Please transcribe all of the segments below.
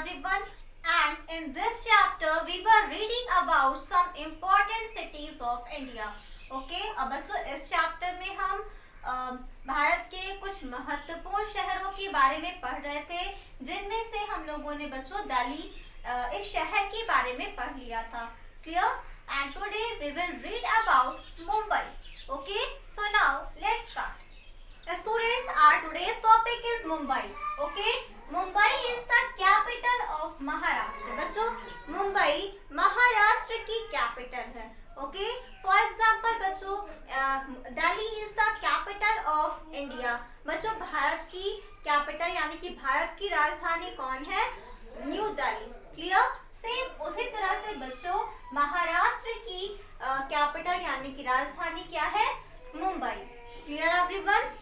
everyone, and in this chapter we were reading about some important cities of India. Okay, अब बच्चों इस chapter में हम भारत के कुछ महत्वपूर्ण शहरों के बारे में पढ़ रहे थे, जिनमें से हम लोगों ने बच्चों दिल्ली इस शहर के बारे में पढ़ लिया था. Clear? And today we will read about Mumbai. Okay, so now let's start. Students, our today's topic is Mumbai. Okay, Mumbai is the capital of Maharashtra. बच्चों, मुंबई महाराष्ट्र की कैपिटल है. Okay, for example बच्चों, Delhi is the capital of India. बच्चों, भारत की capital यानी कि भारत की राजधानी कौन है? न्यू दिल्ली. क्लियर? सेम उसी तरह से बच्चों महाराष्ट्र की कैपिटल यानी कि राजधानी क्या है? Mumbai. Clear everyone?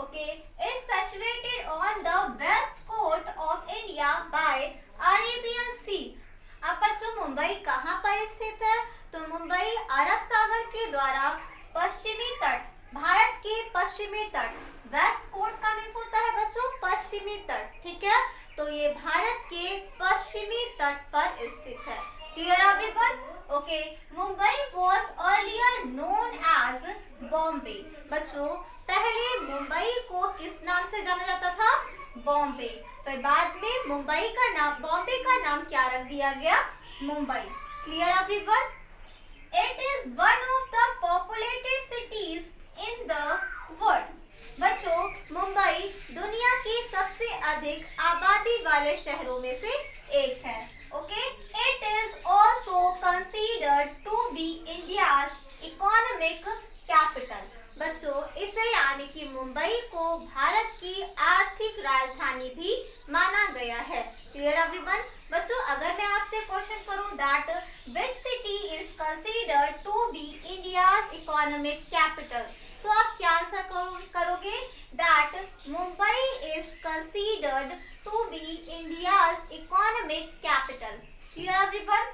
Okay, is situated on the west coast of India by Arabian Sea. अब बच्चों मुंबई कहाँ पर स्थित है? तो मुंबई अरब सागर के द्वारा पश्चिमी तट, भारत के पश्चिमी तट, वेस्ट कोस्ट का मीन्स होता है बच्चों पश्चिमी तट. ठीक है, तो ये भारत के पश्चिमी तट पर स्थित है. Clear everyone? Okay, Mumbai was earlier known as Bombay. बच्चों पहले मुंबई को किस नाम से जाना जाता था? बॉम्बे. फिर बाद में मुंबई का नाम, बॉम्बे का नाम क्या रख दिया गया? Mumbai. Clear everyone? It is one of the populated cities in the world. बच्चों मुंबई दुनिया के सबसे अधिक आबादी वाले शहरों में से एक है. Okay, it is also considered to be India's economic capital. बच्चों इसे यानी कि मुंबई को भारत की आर्थिक राजधानी भी माना गया है. Clear everyone? बच्चों अगर मैं आपसे क्वेश्चन करूं that which city is considered to be India's economic capital, तो आप क्या आंसर करोगे? That Mumbai is considered to be India's economic capital. Clear everyone?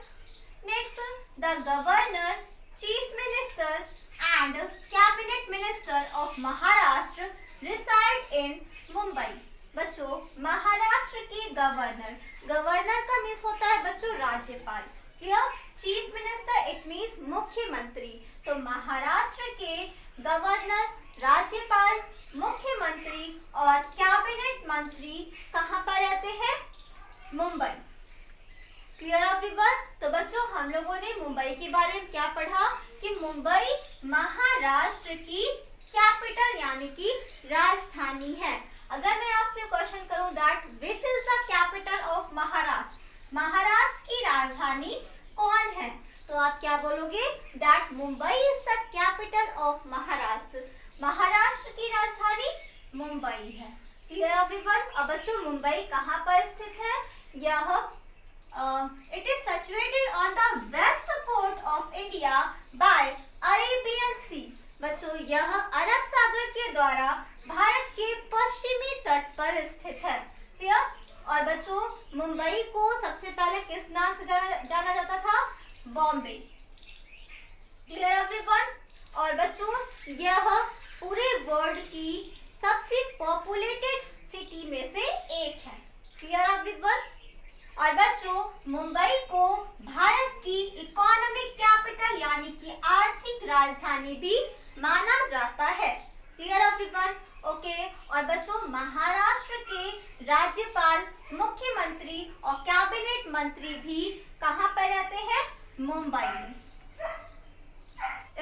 Next, the governor, chief minister and cabinet minister of Maharashtra reside in Mumbai. बच्चों महाराष्ट्र के governor, governor का means होता है बच्चों राज्यपाल. Clear? Chief minister it means मुख्यमंत्री. तो महाराष्ट्र के गवर्नर, राज्यपाल, मुख्यमंत्री और कैबिनेट मंत्री कहाँ पर रहते हैं? मुंबई. Clear everyone? तो बच्चों हम लोगों ने मुंबई के बारे में क्या पढ़ा कि मुंबई महाराष्ट्र की कैपिटल यानी कि राजधानी है. अगर मैं आपसे क्वेश्चन करूं that which is the capital of Maharashtra, Maharashtra की राजधानी कौन है, तो आप क्या बोलोगे? That Mumbai is the capital of Maharashtra. Maharashtra की राजधानी मुंबई है. Clear everyone? अब बच्चों मुंबई कहाँ पर स्थित है? यह it is situated on the west coast of India by Arabian Sea. बच्चों यह अरब सागर के द्वारा भारत के पश्चिमी तट पर स्थित है. क्लियर? और बच्चों मुंबई को सबसे पहले किस नाम से जाना जाता था? बॉम्बे. Clear everyone? और बच्चों यह पूरे वर्ल्ड की सबसे पॉपुलेटेड सिटी में से एक है. Clear everyone? और बच्चों मुंबई को भारत की इकोनॉमिक कैपिटल यानी कि आर्थिक राजधानी भी माना जाता है. Clear everyone? ओके, और बच्चों महाराष्ट्र के राज्यपाल, मुख्यमंत्री और कैबिनेट मंत्री भी कहाँ पर रहते हैं? मुंबई में.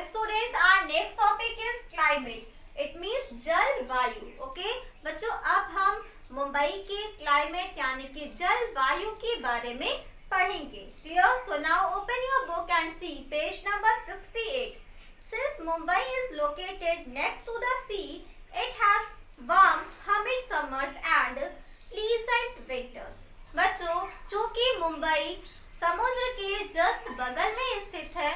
Students, our next topic is climate. It means जलवायु. ओके बच्चों, अब हम मुंबई के क्लाइमेट यानी कि जलवायु के बारे में पढ़ेंगे. Clear? So now open your book and see page number 68. Since Mumbai is located next to the sea, it has warm, humid summers and pleasant winters. बच्चों चूंकि मुंबई समुद्र के जस्ट बगल में स्थित है,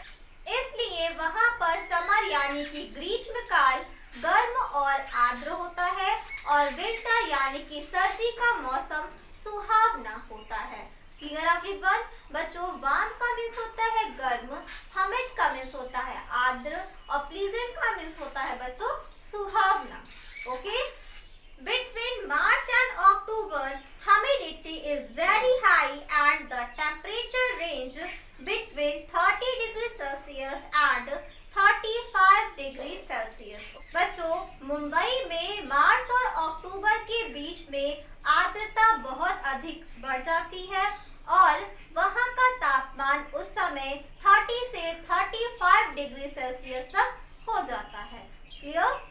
इसलिए वहाँ पर समर यानी कि ग्रीष्म काल गर्म और आर्द्र होता है और विंटर यानी कि सर्दी का मौसम सुहावना होता है. Clear everyone? बच्चों वार्म का मीन्स होता है गर्म, हमिड का मीन्स होता है आर्द्र और प्लीजेंट का मीन्स होता है बच्चों सुहावना. Okay, between March and October humidity is very high and the temperature range between 30 degrees Celsius and 35 degree Celsius. बच्चों, मुंबई में मार्च और अक्टूबर के बीच में आर्द्रता बहुत अधिक बढ़ जाती है और वहां का तापमान उस समय 30 से 35 डिग्री सेल्सियस तक हो जाता है। Clear?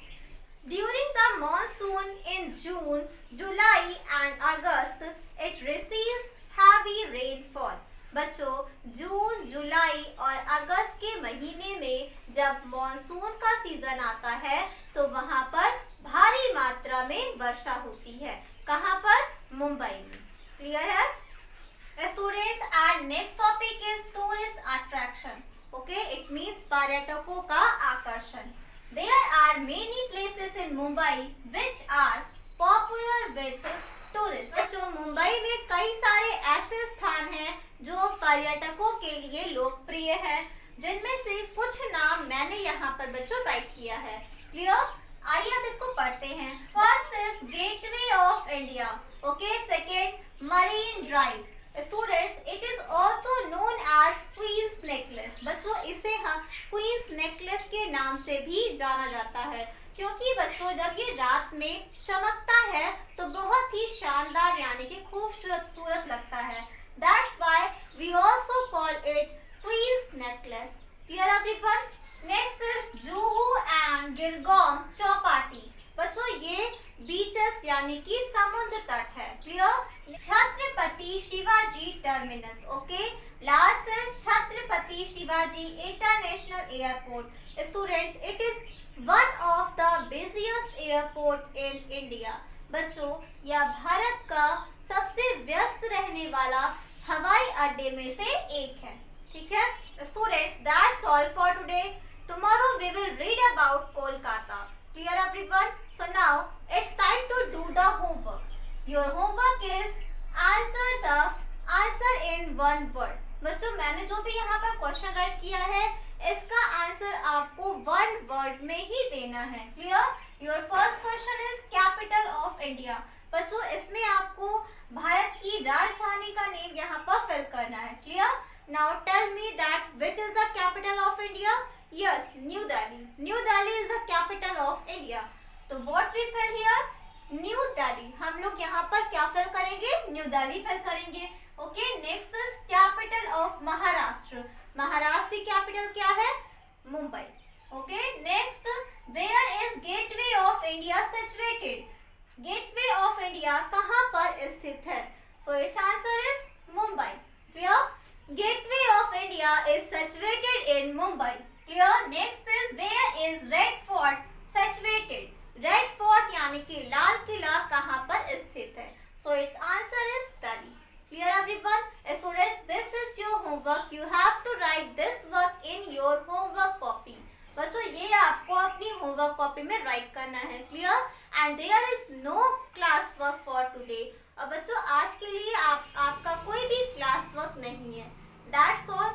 During the monsoon in June, July and August, it receives heavy rainfall. बच्चों, जून, जुलाई और अगस्त के महीने में जब मॉनसून का सीजन आता है तो वहां पर भारी मात्रा में वर्षा होती है। कहां पर? मुंबई में। क्लियर है students? And next topic is tourist attraction. Okay, it means पर्यटकों का आकर्षण। There are many places in Mumbai which are popular with tourists. बच्चों, मुंबई में कई सारे ऐसे स्थान हैं जो पर्यटकों के लिए लोकप्रिय हैं, जिनमें से कुछ नाम मैंने यहाँ पर बच्चों राइट किया है। क्लियर? आइए हम इसको पढ़ते हैं। First is gateway of India. Okay, second marine drive. Students, it is also known as queen's necklace. बच्चों, इसे हम क्वींस नेकलेस के नाम से भी जाना जाता है, क्योंकि बच्चों जब ये रात में चमकता है तो बहुत ही शानदार यानी कि खूबसूरत लगता है। That's why we also call it queen's necklace. Clear everyone? Next is Juhu and Girgaon Chowpatty. बच्चों, ये बीचेस यानी कि समुद्र तट है। Clear? Chhatrapati Shivaji terminus. Okay, last is Chhatrapati Shivaji international airport. Students, it is one of the busiest airport in India. बच्चों, यह भारत का सबसे व्यस्त रहने वाला हवाई अड्डे में से एक है। ठीक है students, that's all for today. Tomorrow we will read about Kolkata. Clear everyone? So now it's time to do the homework. Your homework is answer in one word. बच्चों, मैंने जो भी यहाँ पर क्वेश्चन राइट किया है इसका आंसर आपको वन वर्ड में ही देना है। Clear? Your first question is capital of India. बच्चों, इसमें आपको भारत की राजधानी का नेम यहाँ पर फिल करना है। Clear? Now tell me that which is the capital of India? Yes, New Delhi. New Delhi is the capital of India. तो what we fill here? New Delhi. हम लोग यहाँ पर क्या फिल करेंगे? New Delhi फिल करेंगे। Okay, next is capital of Maharashtra. Maharashtra की capital क्या है? Mumbai. Okay, next, where is Gateway of India situated? Gateway of India कहाँ पर स्थित है? So its answer is Mumbai. Clear? Gateway of India is situated in Mumbai. Clear? Next is where is Red Fort situated? Red Fort यानी कि लाल किला कहाँ पर स्थित है? So its answer is Delhi. Clear everyone? Students, this is your homework. You have to write this work in your homework copy. बच्चों, ये आपको अपनी होमवर्क कॉपी में राइट करना है। Clear? And there is no class work for today. और बच्चों, आज के लिए आपका कोई भी क्लास वर्क नहीं है। That's all.